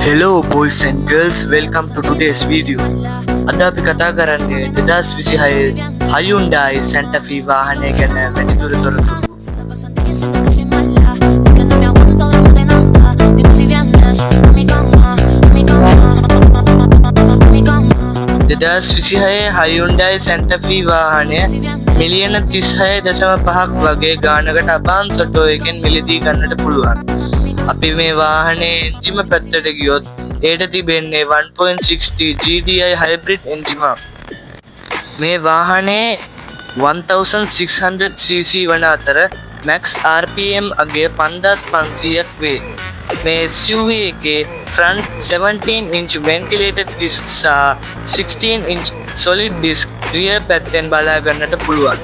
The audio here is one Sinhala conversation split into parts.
Hello boys and girls, welcome to today's video. අද අපි කතා කරන්නේ 2026 Hyundai Santa Fe වාහනය ගැන වැඩිදුර තොරතුරු. 2026 Hyundai Santa Fe වාහනය මිලියන 36.5ක් වගේ ගානකට අබාන් සොටෝ එකෙන් මිලදී ගන්නට පුළුවන්. අපි මේ වාහනේ එන්ජිම පැත්තට ගියොත් ඒට තිබෙන්නේ 1.6T GDI hybrid එන්ජිම. මේ වාහනේ 1600cc වන අතර max RPM අගය 5500ක් වේ. මේ SUV එකේ front 17 inch ventilated disc සහ 16 inch solid disc rear පැත්තෙන් බලා ගන්නට පුළුවන්.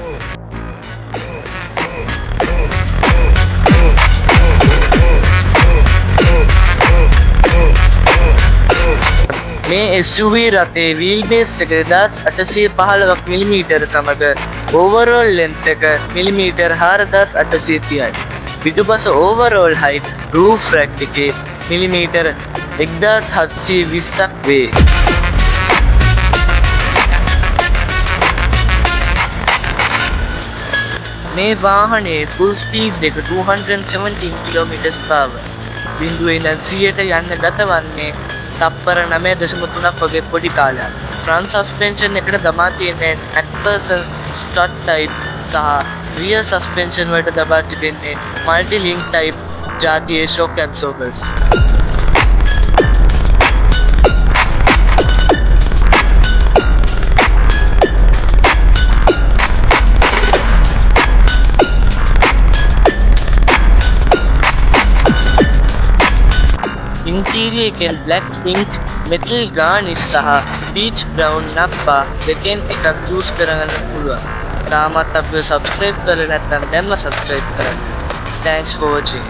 මේ SUV රථේ wheel base එක 2815ක් mm සමග overall length එක මිලිමීටර් 4830යි. පිටුපස overall height roof rack එකේ මිලිමීටර් 1720ක් වේ. මේ වාහනේ full speed එක 217 km/h. බිඳුවේ ඉඳන් 100ට යන්න ගතවන්නේ තප්පර 9.3ක් වගේ පොඩි කාලයක්. front suspension එකට දමා තියෙන්නේ MacPherson strut type සහ rear suspension වලට දබා තිබෙන්නේ multi link type ජාතියේ shock absorbers. Interior එකෙන් black ink, metal garnish සහ peach brown nappa දෙකෙන් එකක් choose කරගන්න පුළුවන්. තාමත් අපිව subscribe කරලා නැත්නම් දැන්ම subscribe කරන්න. Thanks for watching.